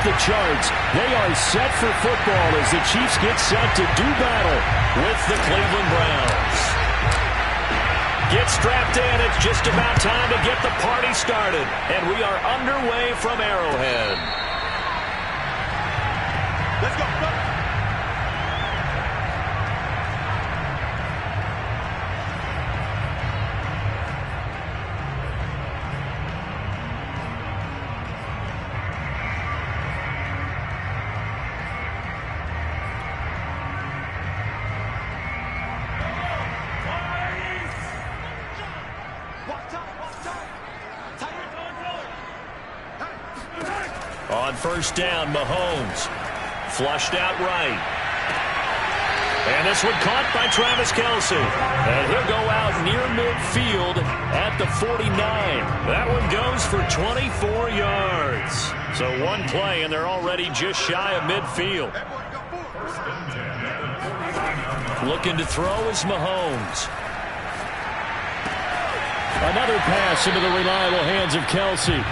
the charts. They are set for football as the Chiefs get set to do battle with the Cleveland Browns. Get strapped in. It's just about time to get the party started. And we are underway from Arrowhead. Let's go. On first down, Mahomes. Flushed out right. And this one caught by Travis Kelce. And he'll go out near midfield at the 49. That one goes for 24 yards. So one play, and they're already just shy of midfield. Looking to throw is Mahomes. Another pass into the reliable hands of Kelce.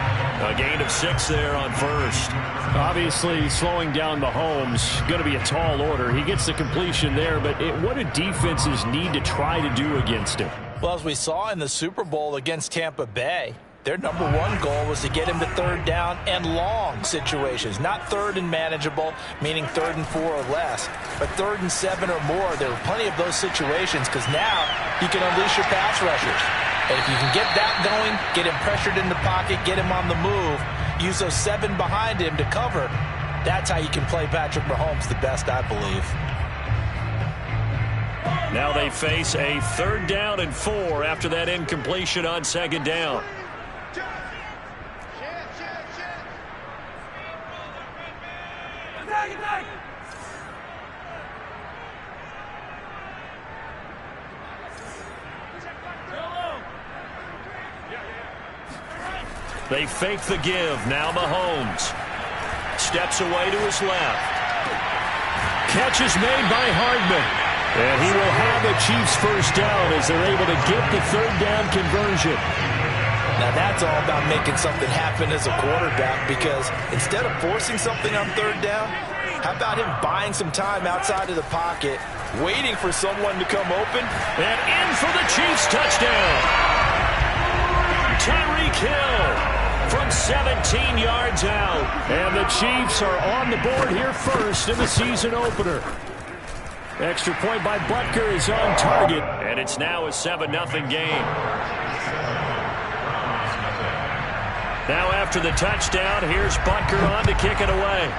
A gain of 6 there on first. Obviously, slowing down Mahomes, going to be a tall order. He gets the completion there, but what do defenses need to try to do against him? Well, as we saw in the Super Bowl against Tampa Bay, their number one goal was to get him to third down and long situations. Not third and manageable, meaning 3rd and 4 or less, but 3rd and 7 or more. There were plenty of those situations because now you can unleash your pass rushers. And if you can get that going, get him pressured in the pocket, get him on the move, use those 7 behind him to cover, that's how you can play Patrick Mahomes the best, I believe. Now they face a 3rd down and 4 after that incompletion on 2nd down. They fake the give. Now Mahomes steps away to his left. Catch is made by Hardman. And he will have the Chiefs first down as they're able to get the 3rd down conversion. Now that's all about making something happen as a quarterback, because instead of forcing something on 3rd down, how about him buying some time outside of the pocket, waiting for someone to come open? And in for the Chiefs touchdown. Tyreek Hill from 17 yards out. And the Chiefs are on the board here first in the season opener. Extra point by Butker is on target. And it's now a 7-0 game. Now after the touchdown, here's Butker on to kick it away.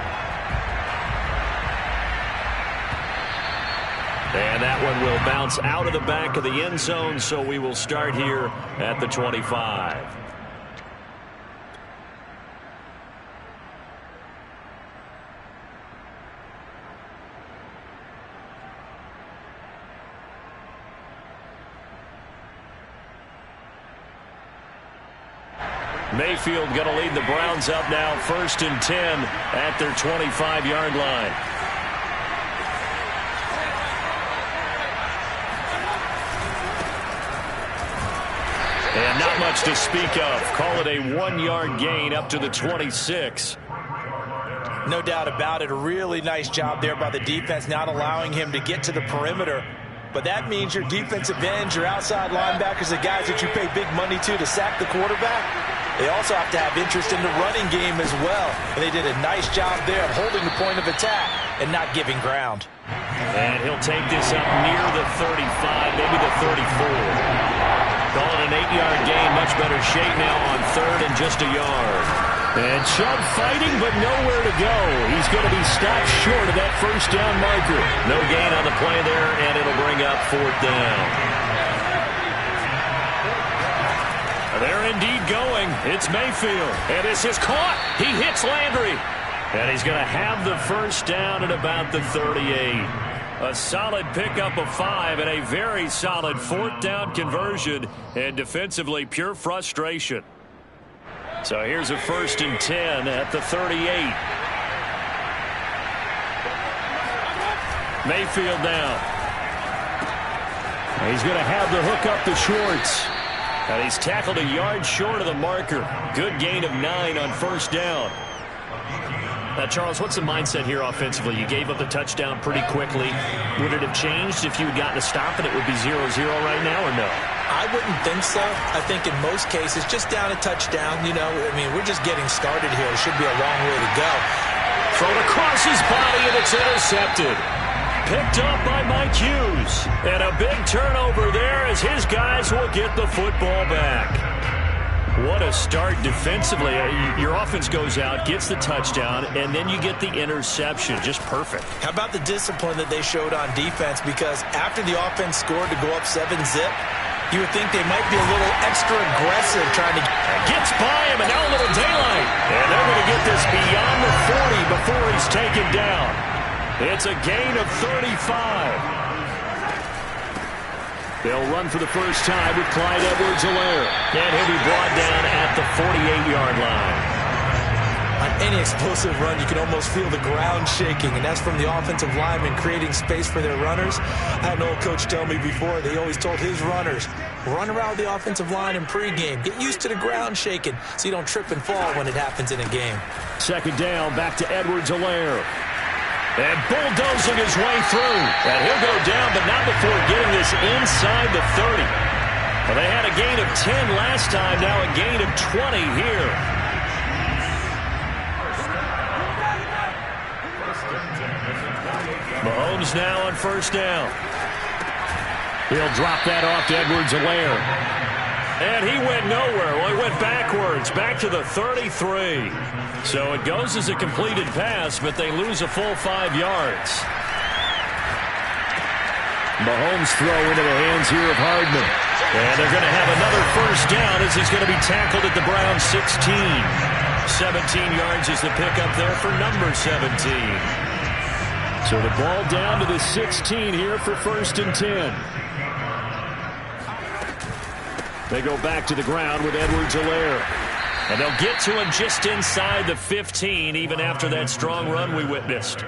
And that one will bounce out of the back of the end zone, so we will start here at the 25. Mayfield going to lead the Browns up now, 1st and 10 at their 25-yard line. And not much to speak of. Call it a 1-yard gain up to the 26. No doubt about it. A really nice job there by the defense, not allowing him to get to the perimeter. But that means your defensive ends, your outside linebackers, the guys that you pay big money to sack the quarterback, they also have to have interest in the running game as well. And they did a nice job there of holding the point of attack and not giving ground. And he'll take this up near the 35, maybe the 34. Call it an 8-yard gain. Much better shape now on 3rd and just a yard. And Chubb fighting, but nowhere to go. He's going to be stopped short of that first down marker. No gain on the play there, and it'll bring up 4th down. They're indeed going. It's Mayfield. And this is caught. He hits Landry. And he's going to have the first down at about the 38. A solid pickup of 5 and a very solid 4th down conversion. And defensively, pure frustration. So here's a 1st and 10 at the 38. Mayfield now. He's going to have the hook up to Schwartz. And he's tackled a yard short of the marker. Good gain of 9 on 1st down. Charles, what's the mindset here offensively? You gave up the touchdown pretty quickly. Would it have changed if you had gotten a stop and it would be 0-0 right now, or no? I wouldn't think so. I think in most cases, just down a touchdown, we're just getting started here. It should be a long way to go. Thrown across his body, and it's intercepted. Picked up by Mike Hughes. And a big turnover there as his guys will get the football back. What a start defensively. Your offense goes out, gets the touchdown, and then you get the interception. Just perfect. How about the discipline that they showed on defense? Because after the offense scored to go up 7-0, you would think they might be a little extra aggressive trying to... Gets by him, and now a little daylight. And they're going to get this beyond the 40 before he's taken down. It's a gain of 35. They'll run for the first time with Clyde Edwards-Helaire. And he'll be brought down at the 48-yard line. On any explosive run, you can almost feel the ground shaking, and that's from the offensive linemen creating space for their runners. I had an old coach tell me before, they always told his runners, run around the offensive line in pregame. Get used to the ground shaking so you don't trip and fall when it happens in a game. Second down, back to Edwards-Helaire. And bulldozing his way through. And he'll go down, but not before getting this inside the 30. Well, they had a gain of 10 last time, now a gain of 20 here. Mahomes now on first down. He'll drop that off to Edwards-Helaire. And he went nowhere. Well, he went backwards, back to the 33. So it goes as a completed pass, but they lose a full 5 yards. Mahomes throw into the hands here of Hardman. And they're going to have another first down as he's going to be tackled at the Browns 16. 17 yards is the pickup there for number 17. So the ball down to the 16 here for first and 10. They go back to the ground with Edwards-Helaire. And they'll get to him just inside the 15, even after that strong run we witnessed.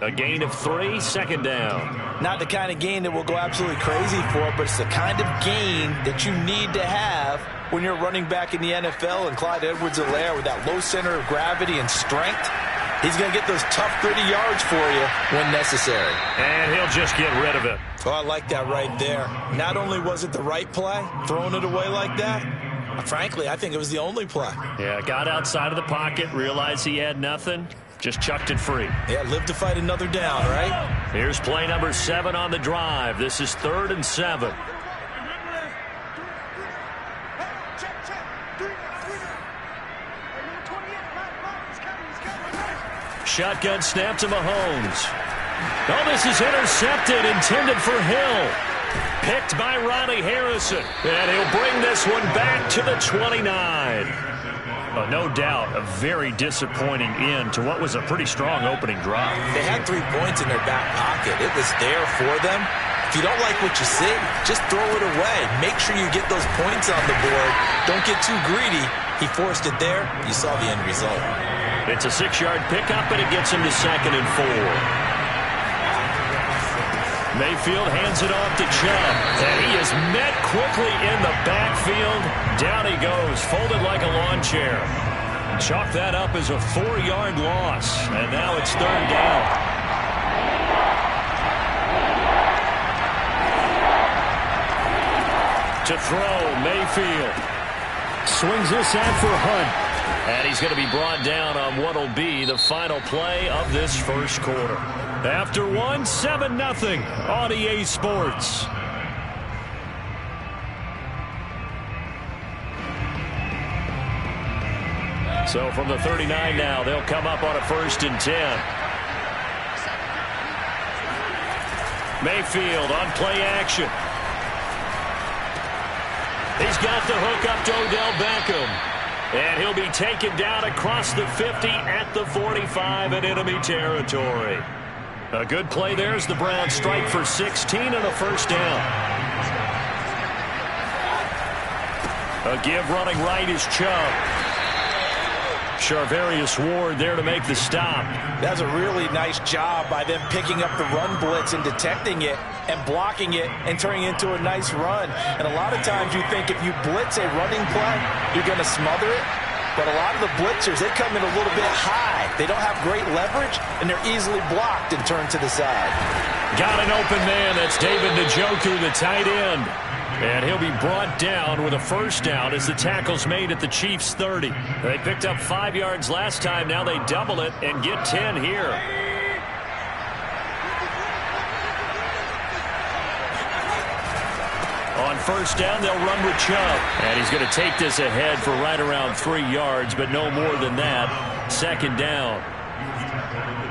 A gain of 3, second down. Not the kind of gain that will go absolutely crazy for, but it's the kind of gain that you need to have when you're running back in the NFL. And Clyde Edwards-Helaire, with that low center of gravity and strength, he's going to get those tough, gritty yards for you when necessary. And he'll just get rid of it. Oh, I like that right there. Not only was it the right play, throwing it away like that, frankly, I think it was the only play. Yeah, got outside of the pocket, realized he had nothing, just chucked it free. Yeah, live to fight another down, right? Here's play number 7 on the drive. This is 3rd and 7. Shotgun snap to Mahomes. Oh, this is intercepted, intended for Hill. Picked by Ronnie Harrison. And he'll bring this one back to the 29. No doubt a very disappointing end to what was a pretty strong opening drive. They had 3 points in their back pocket. It was there for them. If you don't like what you see, just throw it away. Make sure you get those points on the board. Don't get too greedy. He forced it there. You saw the end result. It's a 6-yard pickup, and it gets him to 2nd and 4. Mayfield hands it off to Chubb. And he is met quickly in the backfield. Down he goes, folded like a lawn chair. Chalk that up as a 4-yard loss. And now it's 3rd down. To throw, Mayfield. Swings this out for Hunt. And he's going to be brought down on what will be the final play of this first quarter. After 1, 7-0 on EA Sports. So from the 39 now, they'll come up on a 1st and 10. Mayfield on play action. He's got the hook up to Odell Beckham. And he'll be taken down across the 50 at the 45 in enemy territory. A good play there as the Browns strike for 16 and a first down. A give running right is Chubb. Charvarius Ward there to make the stop. That's a really nice job by them picking up the run blitz and detecting it and blocking it and turning it into a nice run. And a lot of times you think if you blitz a running play, you're going to smother it. But a lot of the blitzers, they come in a little bit high They don't have great leverage, and they're easily blocked and turned to the side. Got an open man. That's David Njoku, the tight end. And he'll be brought down with a first down as the tackle's made at the Chiefs' 30. They picked up 5 yards last time. Now they double it and get 10 here. On first down, they'll run with Chubb. And he's going to take this ahead for right around 3 yards, but no more than that. Second down.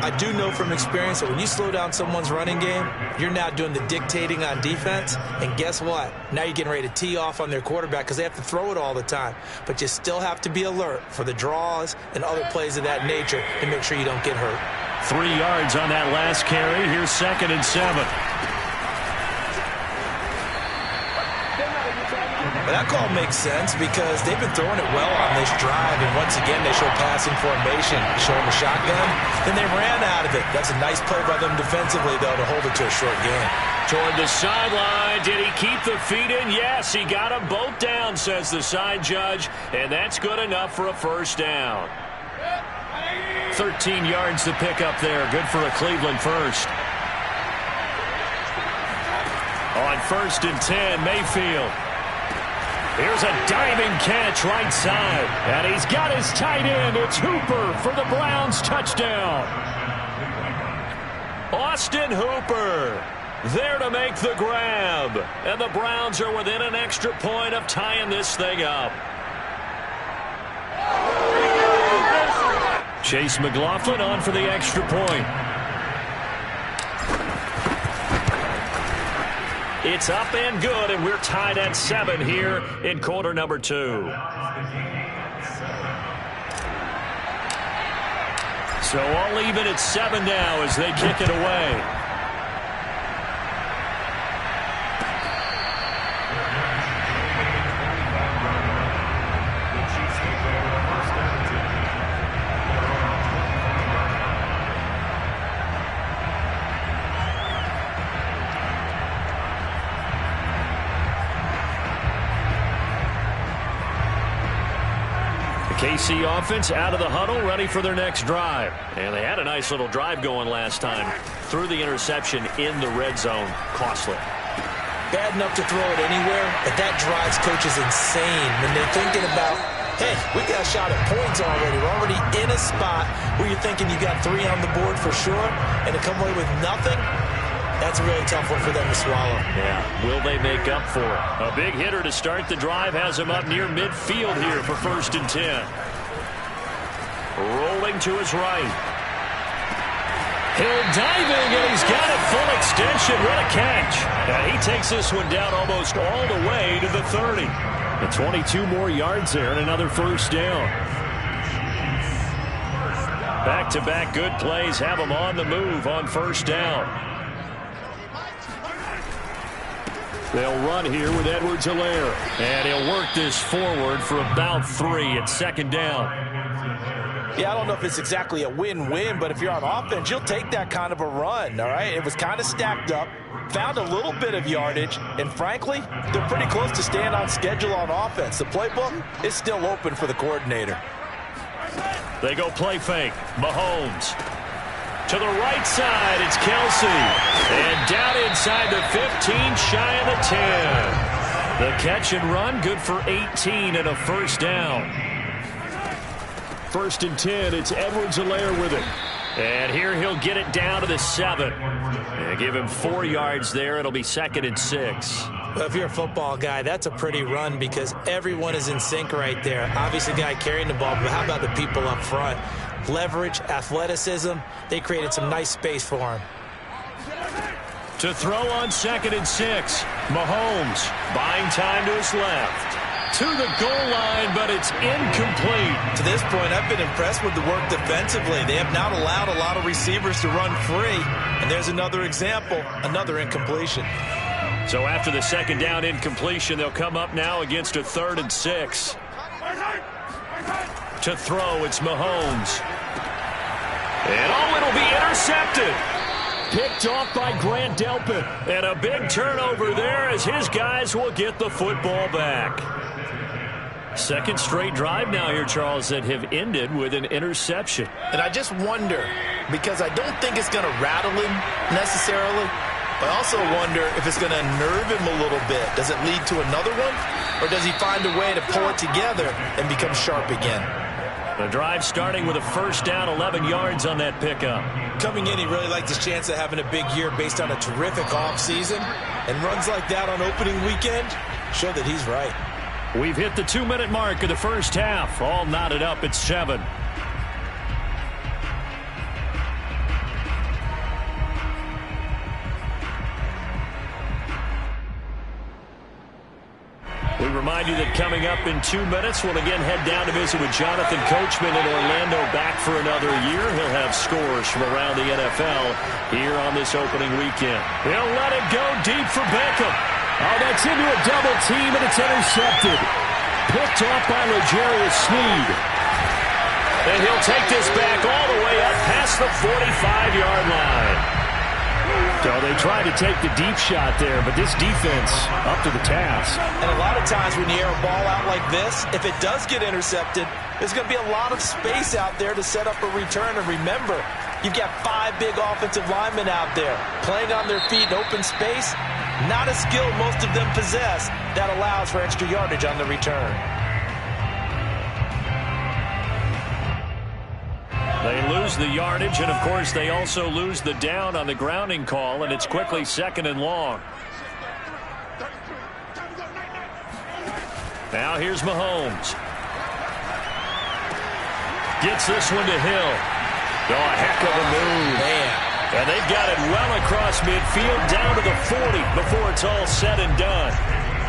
I do know from experience that when you slow down someone's running game, you're now doing the dictating on defense. And guess what? Now you're getting ready to tee off on their quarterback because they have to throw it all the time. But you still have to be alert for the draws and other plays of that nature to make sure you don't get hurt. 3 yards on that last carry. Here's 2nd and 7. Well, that call makes sense because they've been throwing it well on this drive, and once again they show passing formation. They show them a shotgun, then they ran out of it. That's a nice play by them defensively, though, to hold it to a short game. Toward the sideline, did he keep the feet in? Yes, he got them both down, says the side judge, and that's good enough for a first down. 13 yards to pick up there. Good for a Cleveland first. On 1st and 10, Mayfield. Here's a diving catch right side. And he's got his tight end. It's Hooper for the Browns touchdown. Austin Hooper there to make the grab. And the Browns are within an extra point of tying this thing up. Chase McLaughlin on for the extra point. It's up and good, and we're tied at 7 here in quarter number 2. So all even at 7 now as they kick it away. KC offense out of the huddle, ready for their next drive. And they had a nice little drive going last time. Threw the interception in the red zone. Costly. Bad enough to throw it anywhere, but that drives coaches insane when they're thinking about, hey, we got a shot at points already. We're already in a spot where you're thinking you got 3 on the board for sure, and to come away with nothing, that's a really tough one for them to swallow. Yeah, will they make up for it? A big hitter to start the drive has him up near midfield here for 1st and 10. Rolling to his right. Hill diving, and he's got it full extension. What a catch. And he takes this one down almost all the way to the 30. And 22 more yards there and another first down. Back-to-back good plays have him on the move on first down. They'll run here with Edwards-Helaire. And he'll work this forward for about 3 at 2nd down. Yeah, I don't know if it's exactly a win-win, but if you're on offense, you'll take that kind of a run, all right? It was kind of stacked up, found a little bit of yardage, and frankly, they're pretty close to staying on schedule on offense. The playbook is still open for the coordinator. They go play fake. Mahomes. To the right side, it's Kelsey. And down inside the 15, shy of the 10. The catch and run, good for 18 and a first down. 1st and 10, it's Edwards-Helaire with it. And here he'll get it down to the 7. And give him 4 yards there. It'll be 2nd and 6. Well, if you're a football guy, that's a pretty run because everyone is in sync right there. Obviously, the guy carrying the ball, but how about the people up front? Leverage, athleticism, they created some nice space for him. To throw on 2nd and 6, Mahomes buying time to his left. To the goal line, but it's incomplete. To this point, I've been impressed with the work defensively. They have not allowed a lot of receivers to run free. And there's another example, another incompletion. So after the 2nd down incompletion, they'll come up now against a 3rd and 6. To throw, it's Mahomes. And it'll be intercepted. Picked off by Grant Delpit. And a big turnover there as his guys will get the football back. Second straight drive now here, Charles, that have ended with an interception. And I just wonder, because I don't think it's going to rattle him necessarily, but I also wonder if it's going to nerve him a little bit. Does it lead to another one? Or does he find a way to pull it together and become sharp again? The drive starting with a first down, 11 yards on that pickup. Coming in, he really liked his chance of having a big year based on a terrific offseason. And runs like that on opening weekend show that he's right. We've hit the 2-minute mark of the first half. All knotted up at 7. We remind you that coming up in 2 minutes, we'll again head down to visit with Jonathan Coachman in Orlando, back for another year. He'll have scores from around the NFL here on this opening weekend. He'll let it go deep for Beckham. Oh, that's into a double team, and it's intercepted. Picked off by L'Jarius Sneed. And he'll take this back all the way up past the 45-yard line. So they tried to take the deep shot there, but this defense up to the task. And a lot of times when you air a ball out like this, if it does get intercepted, there's going to be a lot of space out there to set up a return. And remember, you've got 5 big offensive linemen out there playing on their feet in open space. Not a skill most of them possess that allows for extra yardage on the return. They lose the yardage, and of course they also lose the down on the grounding call, and it's quickly 2nd and long. Now here's Mahomes. Gets this one to Hill. Oh, a heck of a move. Man. And they've got it well across midfield down to the 40 before it's all said and done.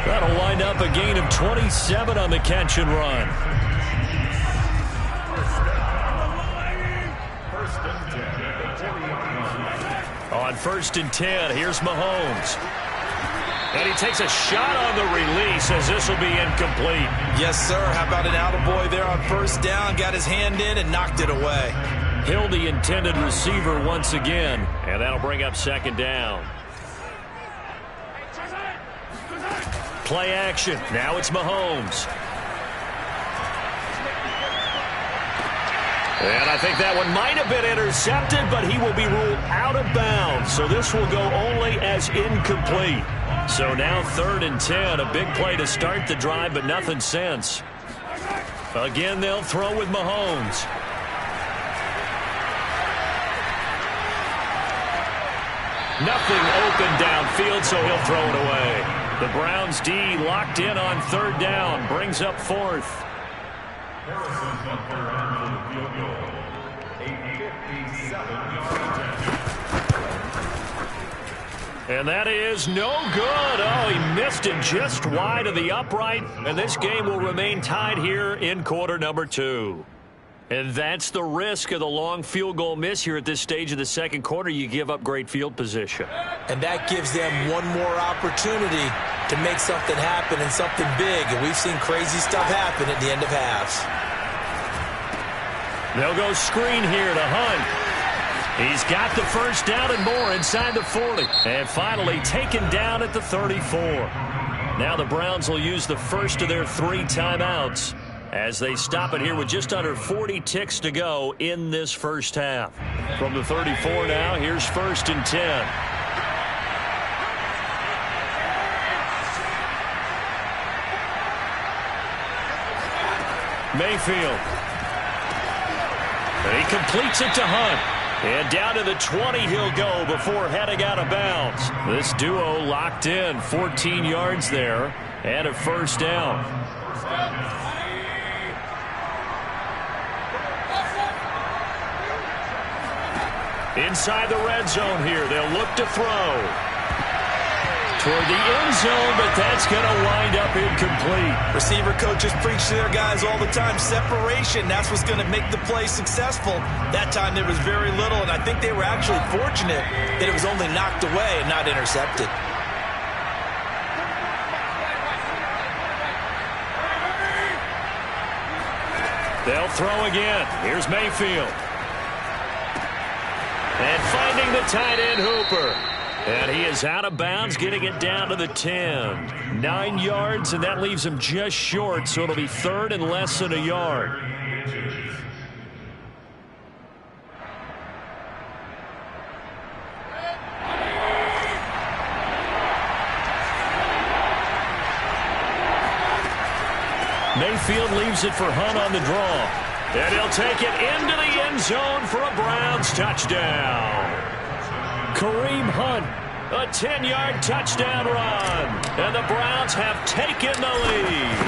That'll wind up a gain of 27 on the catch and run. On 1st and 10, here's Mahomes. And he takes a shot on the release as this will be incomplete. Yes, sir. How about an attaboy there on 1st down? Got his hand in and knocked it away. Hill, the intended receiver once again. And that'll bring up 2nd down. Play action. Now it's Mahomes. And I think that one might have been intercepted, but he will be ruled out of bounds. So this will go only as incomplete. So now 3rd and 10. A big play to start the drive, but nothing since. Again, they'll throw with Mahomes. Nothing open downfield, so he'll throw it away. The Browns D locked in on 3rd down. Brings up 4th. And that is no good. Oh, he missed it just wide of the upright. And this game will remain tied here in quarter number 2. And that's the risk of the long field goal miss here at this stage of the second quarter. You give up great field position. And that gives them one more opportunity to make something happen and something big. And we've seen crazy stuff happen at the end of halves. They'll go screen here to Hunt. He's got the first down and more inside the 40. And finally taken down at the 34. Now the Browns will use the first of their 3 timeouts as they stop it here with just under 40 ticks to go in this first half. From the 34 now, here's 1st and 10. Mayfield. And he completes it to Hunt. And down to the 20 he'll go before heading out of bounds. This duo locked in, 14 yards there, and a first down. Inside the red zone here, they'll look to throw. Toward the end zone, but that's going to wind up incomplete. Receiver coaches preach to their guys all the time. Separation, that's what's going to make the play successful. That time there was very little, and I think they were actually fortunate that it was only knocked away and not intercepted. They'll throw again. Here's Mayfield. And finding the tight end Hooper. And he is out of bounds, getting it down to the 10. 9 yards, and that leaves him just short, so it'll be third and less than a yard. Mayfield leaves it for Hunt on the draw. And he'll take it into the end zone for a Browns touchdown. Kareem Hunt, a 10-yard touchdown run. And the Browns have taken the lead.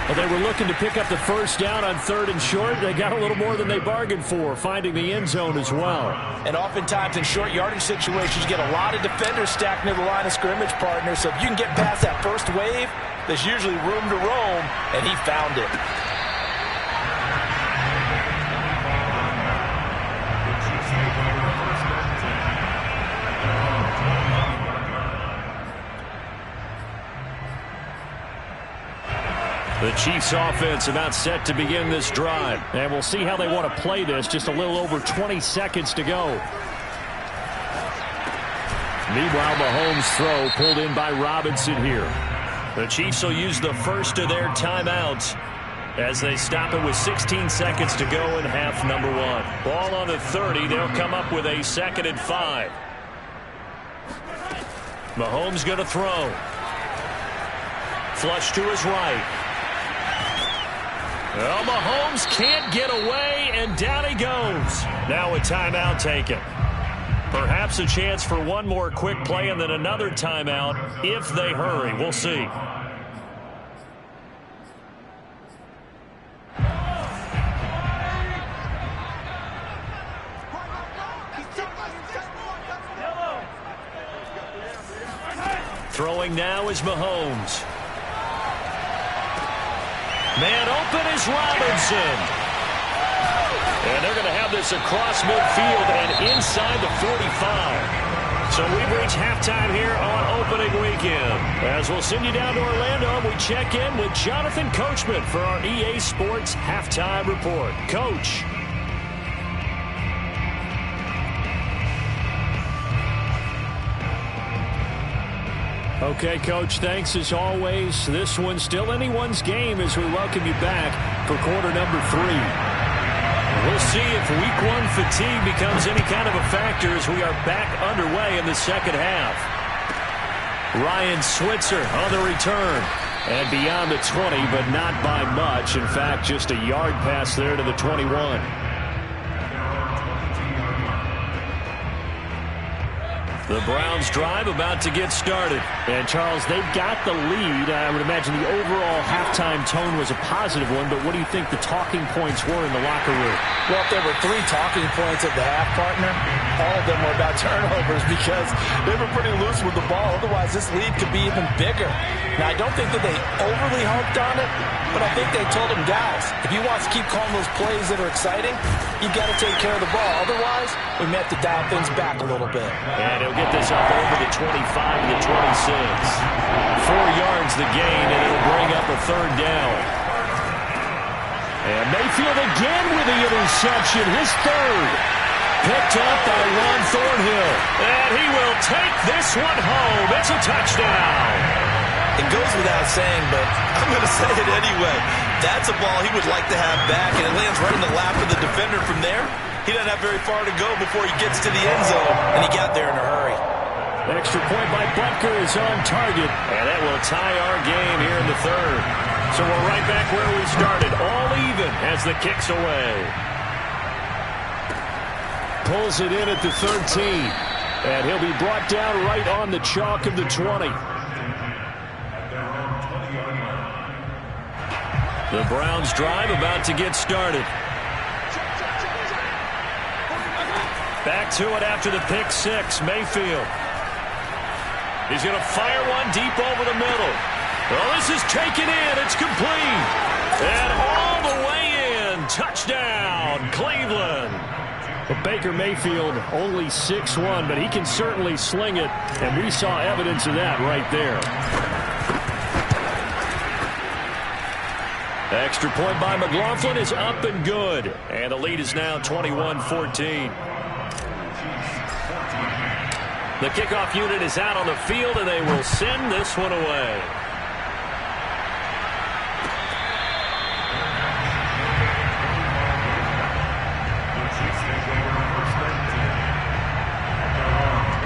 Well, they were looking to pick up the first down on 3rd and short. They got a little more than they bargained for, finding the end zone as well. And oftentimes in short yardage situations, you get a lot of defenders stacked near the line of scrimmage, partner. So if you can get past that first wave, there's usually room to roam, and he found it. The Chiefs offense about set to begin this drive. And we'll see how they want to play this. Just a little over 20 seconds to go. Meanwhile, Mahomes' throw pulled in by Robinson here. The Chiefs will use the first of their timeouts as they stop it with 16 seconds to go in half number 1. Ball on the 30. They'll come up with a 2nd and 5. Mahomes going to throw. Flush to his right. Well, Mahomes can't get away, and down he goes. Now a timeout taken. Perhaps a chance for one more quick play and then another timeout if they hurry. We'll see. Throwing now is Mahomes. Man open is Robinson. And they're going to have this across midfield and inside the 45. So we've reached halftime here on opening weekend. As we'll send you down to Orlando, we check in with Jonathan Coachman for our EA Sports Halftime Report. Coach. Okay, Coach, thanks as always. This one's still anyone's game as we welcome you back for quarter number 3. We'll see if week 1 fatigue becomes any kind of a factor as we are back underway in the second half. Ryan Switzer on the return. And beyond the 20, but not by much. In fact, just a yard pass there to the 21. The Browns drive about to get started. And, Charles, they've got the lead. I would imagine the overall halftime tone was a positive one, but what do you think the talking points were in the locker room? Well, if there were 3 talking points at the half, partner, all of them were about turnovers because they were pretty loose with the ball. Otherwise, this lead could be even bigger. Now, I don't think that they overly harped on it, but I think they told them, guys, if you want to keep calling those plays that are exciting, you've got to take care of the ball. Otherwise, we may have to dial things back a little bit. And he'll get this up over the 25 to the 26. 4 yards the gain, and it'll bring up a 3rd down. And Mayfield again with the interception, his 3rd. Picked up by Ron Thornhill. And he will take this one home. It's a touchdown. It goes without saying, but I'm going to say it anyway. That's a ball he would like to have back, and it lands right in the lap of the defender from there. He doesn't have very far to go before he gets to the end zone, and he got there in a hurry. Extra point by Butker is on target, and that will tie our game here in the 3rd. So we're right back where we started, all even as the kick's away. Pulls it in at the 13, and he'll be brought down right on the chalk of the 20. The Browns drive about to get started. Back to it after the pick 6, Mayfield. He's going to fire one deep over the middle. Well, this is taken in. It's complete. And all the way in. Touchdown, Cleveland. But Baker Mayfield only 6'1", but he can certainly sling it, and we saw evidence of that right there. Extra point by McLaughlin is up and good. And the lead is now 21-14. The kickoff unit is out on the field, and they will send this one away.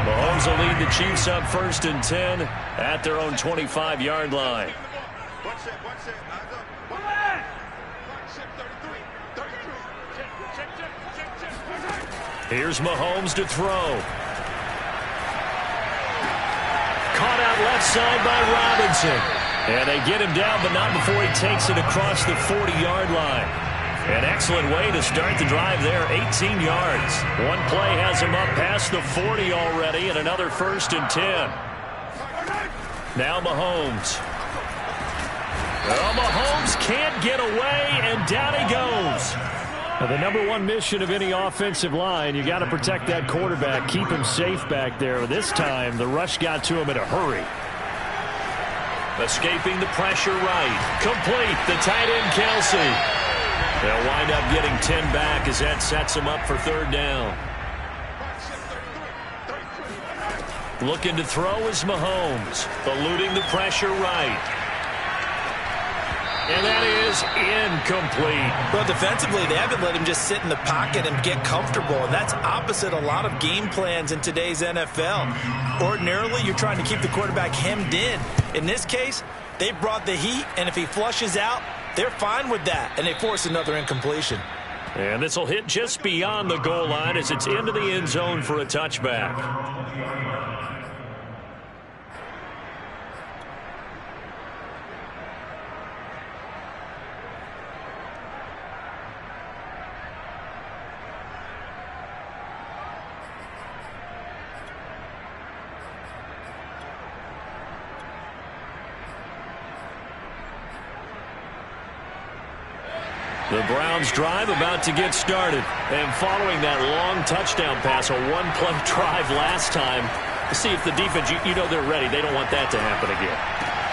Mahomes will lead the Chiefs up 1st and 10 at their own 25-yard line. Here's Mahomes to throw. Caught out left side by Robinson. And they get him down, but not before he takes it across the 40-yard line. An excellent way to start the drive there, 18 yards. One play has him up past the 40 already, and another 1st and 10. Now Mahomes. Well, Mahomes can't get away, and down he goes. Now, the #1 mission of any offensive line, you got to protect that quarterback, keep him safe back there. This time, the rush got to him in a hurry. Escaping the pressure right. Complete. The tight end, Kelsey. They'll wind up getting 10 back as that sets him up for 3rd down. Looking to throw is Mahomes. Eluding the pressure right. And that is incomplete. Well, defensively, they haven't let him just sit in the pocket and get comfortable, and that's opposite a lot of game plans in today's NFL. Ordinarily, you're trying to keep the quarterback hemmed in. In this case, they brought the heat, and if he flushes out, they're fine with that, and they force another incompletion. And this will hit just beyond the goal line as it's into the end zone for a touchback. The Browns drive about to get started. And following that long touchdown pass, a one-play drive last time, to see if the defense, you know they're ready. They don't want that to happen again.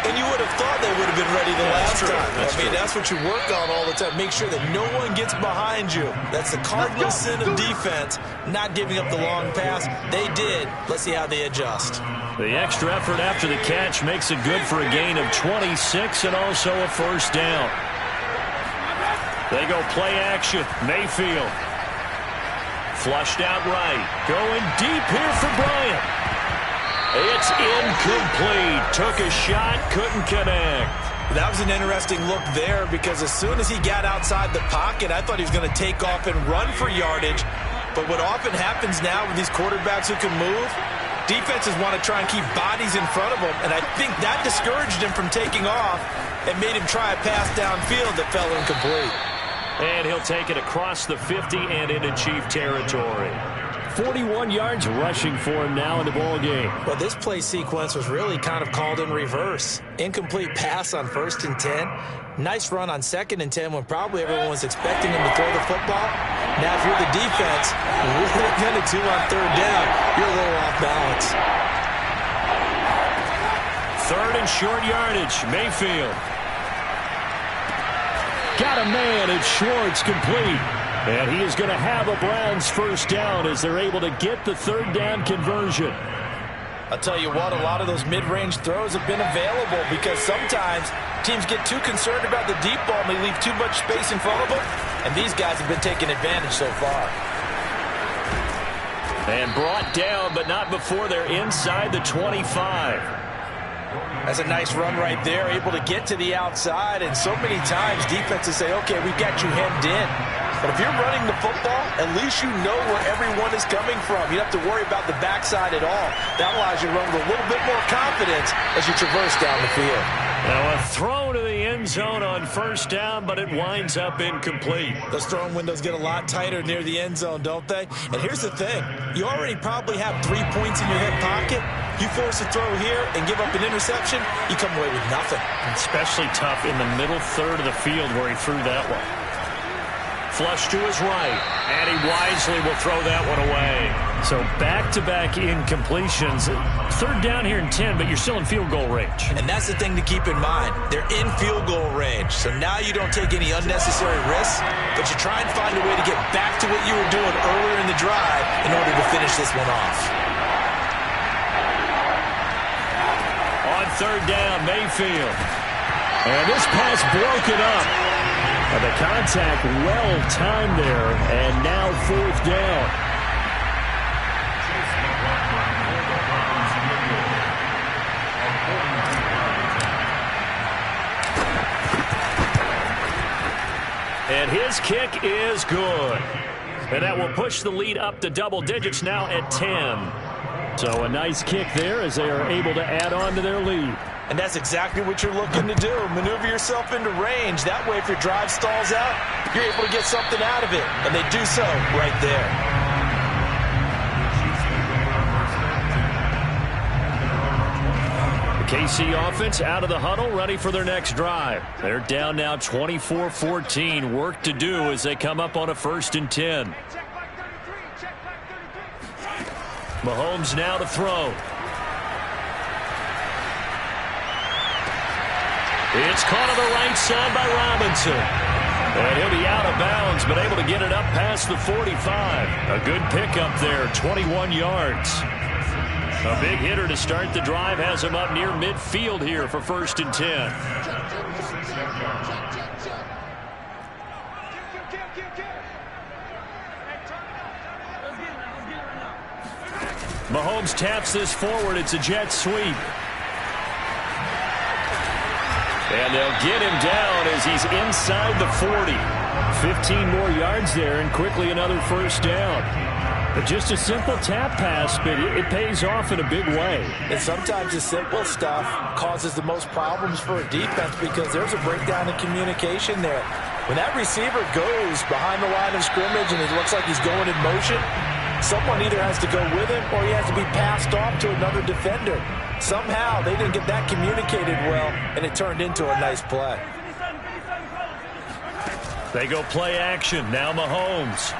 And you would have thought they would have been ready the last time. That's what you work on all the time. Make sure that no one gets behind you. That's the cardinal sin of defense, not giving up the long pass. They did. Let's see how they adjust. The extra effort after the catch makes it good for a gain of 26 and also a 1st down. They go play action. Mayfield. Flushed out right. Going deep here for Bryant. It's incomplete. Took a shot, couldn't connect. That was an interesting look there because as soon as he got outside the pocket, I thought he was going to take off and run for yardage. But what often happens now with these quarterbacks who can move, defenses want to try and keep bodies in front of them, and I think that discouraged him from taking off and made him try a pass downfield that fell incomplete. And he'll take it across the 50 and into Chief territory. 41 yards rushing for him now in the ball game. Well, this play sequence was really kind of called in reverse. Incomplete pass on 1st and 10. Nice run on 2nd and 10 when probably everyone was expecting him to throw the football. Now, if you're the defense, what are you going to do on 3rd down? You're a little off balance. 3rd and short yardage. Mayfield. Got a man at Schwartz, complete. And he is going to have a Browns 1st down as they're able to get the 3rd down conversion. I'll tell you what, a lot of those mid-range throws have been available because sometimes teams get too concerned about the deep ball and they leave too much space in front of them. And these guys have been taking advantage so far. And brought down, but not before they're inside the 25. That's a nice run right there, able to get to the outside. And so many times defenses say, okay, we've got you hemmed in. But if you're running the football, at least you know where everyone is coming from. You don't have to worry about the backside at all. That allows you to run with a little bit more confidence as you traverse down the field. Now a throw to the end zone on 1st down, but it winds up incomplete. Those throwing windows get a lot tighter near the end zone, don't they? And here's the thing. You already probably have 3 points in your hip pocket. You force a throw here and give up an interception, you come away with nothing. Especially tough in the middle 3rd of the field where he threw that one. Flush to his right, and he wisely will throw that one away. So back-to-back incompletions. 3rd down here and 10, but you're still in field goal range. And that's the thing to keep in mind. They're in field goal range, so now you don't take any unnecessary risks, but you try and find a way to get back to what you were doing earlier in the drive in order to finish this one off. third down, Mayfield. And this pass broken up. The contact well timed there, and now fourth down. And his kick is good. And that will push the lead up to double digits now at 10. So a nice kick there as they are able to add on to their lead. And that's exactly what you're looking to do. Maneuver yourself into range. That way, if your drive stalls out, you're able to get something out of it. And they do so right there. The KC offense out of the huddle, ready for their next drive. They're down now 24-14. Work to do as they come up on a 1st and 10. Mahomes now to throw. It's caught on the right side by Robinson. And he'll be out of bounds, but able to get it up past the 45. A good pickup there, 21 yards. A big hitter to start the drive has him up near midfield here for 1st and 10. Mahomes taps this forward. It's a jet sweep. And they'll get him down as he's inside the 40. 15 more yards there and quickly another 1st down. But just a simple tap pass, but it pays off in a big way. And sometimes the simple stuff causes the most problems for a defense because there's a breakdown in communication there. When that receiver goes behind the line of scrimmage and it looks like he's going in motion, someone either has to go with him or he has to be passed off to another defender. Somehow they didn't get that communicated well, and it turned into a nice play. They go play action. Now Mahomes.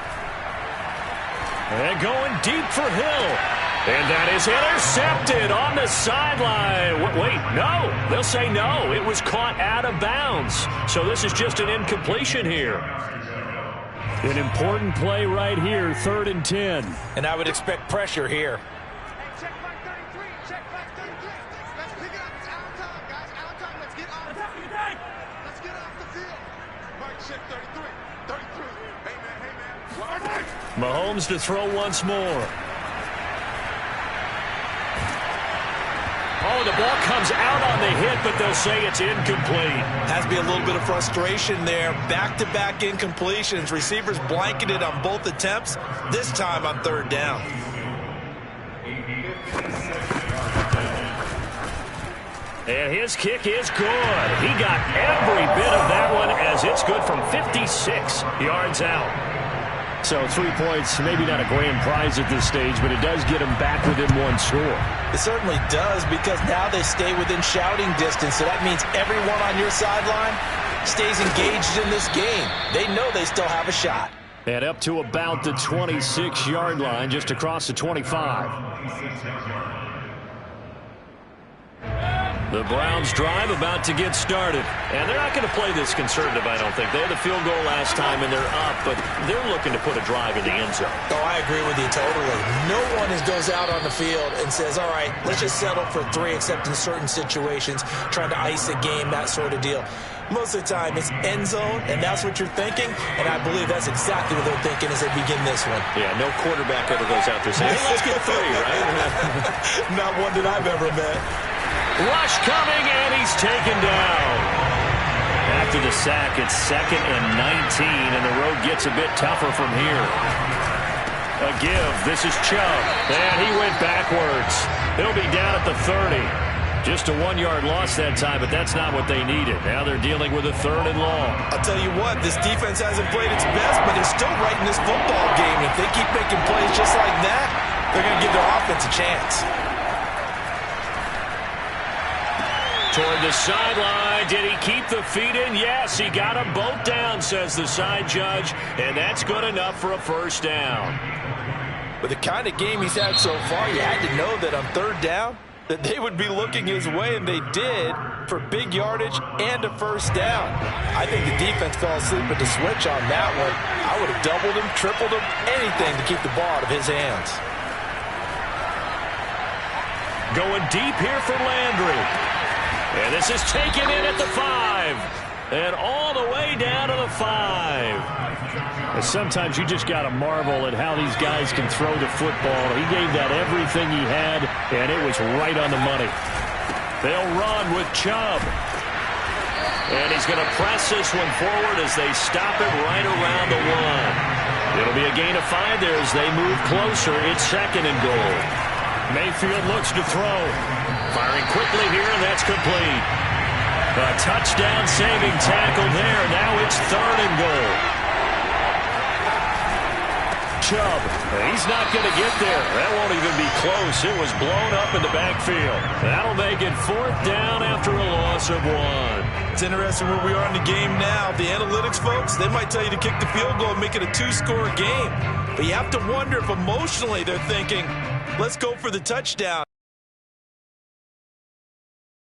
And going deep for Hill. And that is intercepted on the sideline. Wait, no. They'll say no. It was caught out of bounds. So this is just an incompletion here. An important play right here, 3rd and 10. And I would expect pressure here. Mahomes to throw once more. Oh, the ball comes out on the hit, but they'll say it's incomplete. Has to be a little bit of frustration there. Back-to-back incompletions. Receivers blanketed on both attempts, this time on 3rd down. And his kick is good. He got every bit of that one as it's good from 56 yards out. So 3 points, maybe not a grand prize at this stage, but it does get them back within 1 score. It certainly does because now they stay within shouting distance. So that means everyone on your sideline stays engaged in this game. They know they still have a shot. And up to about the 26-yard line, just across the 25. The Browns drive about to get started. And they're not going to play this conservative, I don't think. They had the field goal last time, and they're up, but they're looking to put a drive in the end zone. Oh, I agree with you totally. No one goes out on the field and says, all right, let's just settle for 3, except in certain situations, trying to ice a game, that sort of deal. Most of the time, it's end zone, and that's what you're thinking, and I believe that's exactly what they're thinking as they begin this one. Yeah, no quarterback ever goes out there saying, hey, let's get 3, right? Not one that I've ever met. Rush coming, and he's taken down. After the sack, it's 2nd and 19, and the road gets a bit tougher from here. A give. This is Chubb, and he went backwards. He'll be down at the 30. Just a 1-yard loss that time, but that's not what they needed. Now they're dealing with a 3rd and long. I'll tell you what, this defense hasn't played its best, but they're still right in this football game. If they keep making plays just like that, they're going to give their offense a chance. Toward the sideline. Did he keep the feet in? Yes, he got them both down, says the side judge, and that's good enough for a 1st down. With the kind of game he's had so far, you had to know that on 3rd down, that they would be looking his way, and they did, for big yardage and a 1st down. I think the defense fell asleep at the switch on that one. I would have doubled him, tripled him, anything to keep the ball out of his hands. Going deep here for Landry. And this is taken in at the 5. And all the way down to the 5. Sometimes you just got to marvel at how these guys can throw the football. He gave that everything he had, and it was right on the money. They'll run with Chubb. And he's going to press this one forward as they stop it right around the 1. It'll be a gain of 5 there as they move closer. It's 2nd and goal. Mayfield looks to throw. Firing quickly here, and that's complete. A touchdown-saving tackle there. Now it's 3rd and goal. Chubb, he's not going to get there. That won't even be close. It was blown up in the backfield. That'll make it 4th down after a loss of 1. It's interesting where we are in the game now. The analytics folks, they might tell you to kick the field goal and make it a 2-score game. But you have to wonder if emotionally they're thinking, let's go for the touchdown.